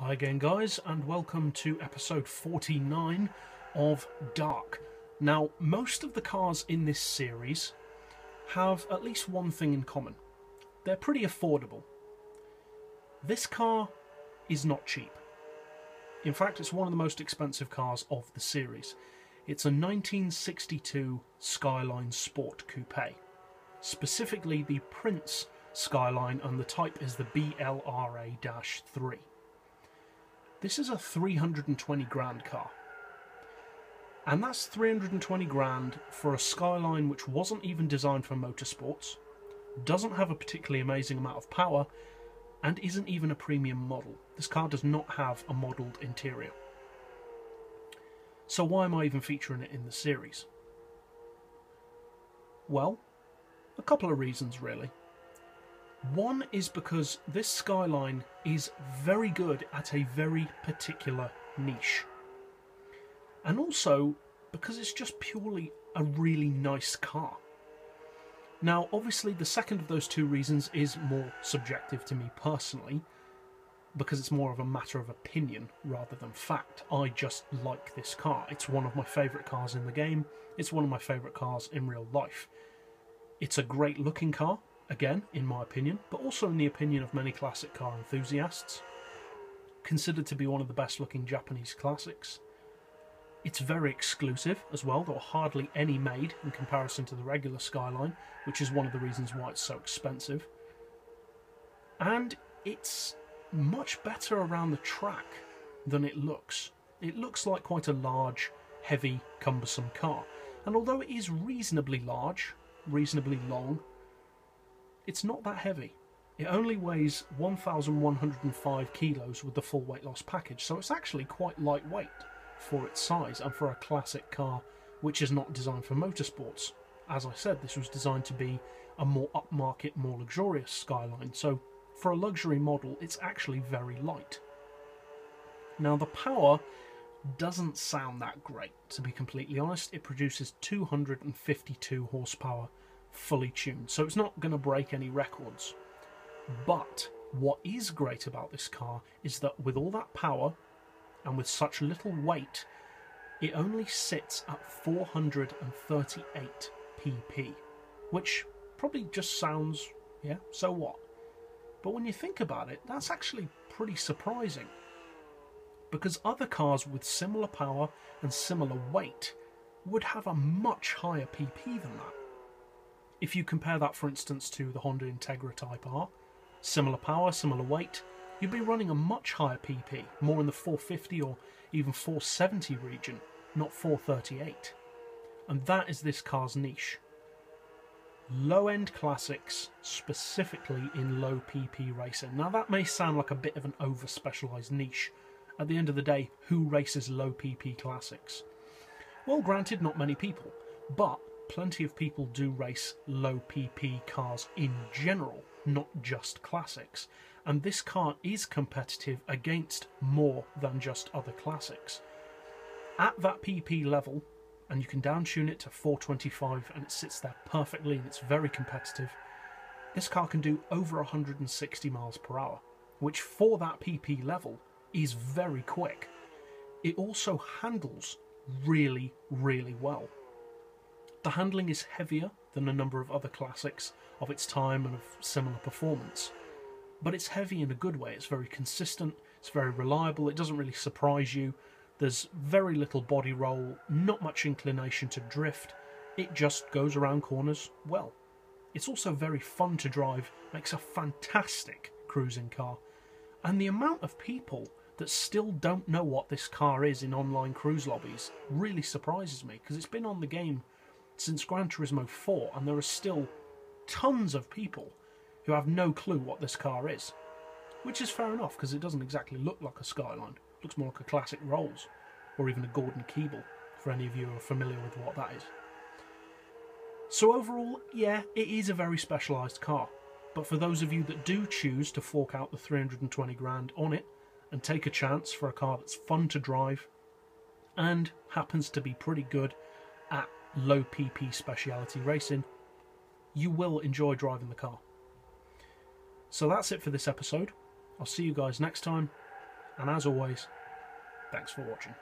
Hi again guys, and welcome to episode 49 of D.A.R.C. Now, most of the cars in this series have at least one thing in common. They're pretty affordable. This car is not cheap. In fact, it's one of the most expensive cars of the series. It's a 1962 Skyline Sport Coupe. Specifically the Prince Skyline, and the type is the BLRA-3. This is a 320 grand car. And that's 320 grand for a Skyline which wasn't even designed for motorsports, doesn't have a particularly amazing amount of power, and isn't even a premium model. This car does not have a modelled interior. So why am I even featuring it in the series? Well, a couple of reasons really. One is because this Skyline is very good at a very particular niche. And also because it's just purely a really nice car. Now, obviously the second of those two reasons is more subjective to me personally, because it's more of a matter of opinion rather than fact. I just like this car. It's one of my favourite cars in the game. It's one of my favourite cars in real life. It's a great looking car. Again, in my opinion, but also in the opinion of many classic car enthusiasts. Considered to be one of the best looking Japanese classics. It's very exclusive as well. There are hardly any made in comparison to the regular Skyline, which is one of the reasons why it's so expensive. And it's much better around the track than it looks. It looks like quite a large, heavy, cumbersome car. And although it is reasonably large, reasonably long, it's not that heavy. It only weighs 1,105 kilos with the full weight loss package, so it's actually quite lightweight for its size and for a classic car which is not designed for motorsports. As I said, this was designed to be a more upmarket, more luxurious Skyline, so for a luxury model it's actually very light. Now, the power doesn't sound that great, to be completely honest. It produces 252 horsepower fully tuned, so it's not going to break any records. But what is great about this car is that with all that power and with such little weight, it only sits at 438 pp, which probably just sounds, yeah, so what? But when you think about it, that's actually pretty surprising, because other cars with similar power and similar weight would have a much higher pp than that. If you compare that, for instance, to the Honda Integra Type R, similar power, similar weight, you'd be running a much higher PP, more in the 450 or even 470 region, not 438. And that is this car's niche. Low-end classics, specifically in low PP racing. Now, that may sound like a bit of an over-specialised niche. At the end of the day, who races low PP classics? Well, granted, not many people, but plenty of people do race low PP cars in general, not just classics. And this car is competitive against more than just other classics. At that PP level, and you can down-tune it to 425 and it sits there perfectly and it's very competitive, this car can do over 160 miles per hour, which for that PP level is very quick. It also handles really, really well. The handling is heavier than a number of other classics of its time and of similar performance. But it's heavy in a good way. It's very consistent, it's very reliable, it doesn't really surprise you. There's very little body roll, not much inclination to drift. It just goes around corners well. It's also very fun to drive, makes a fantastic cruising car. And the amount of people that still don't know what this car is in online cruise lobbies really surprises me, because it's been on the game since Gran Turismo 4, and there are still tons of people who have no clue what this car is. Which is fair enough, because it doesn't exactly look like a Skyline. It looks more like a classic Rolls, or even a Gordon Keeble, for any of you who are familiar with what that is. So overall, yeah, it is a very specialised car. But for those of you that do choose to fork out the 320 grand on it, and take a chance for a car that's fun to drive, and happens to be pretty good at low PP speciality racing, you will enjoy driving the car. So that's it for this episode. I'll see you guys next time, And as always, thanks for watching.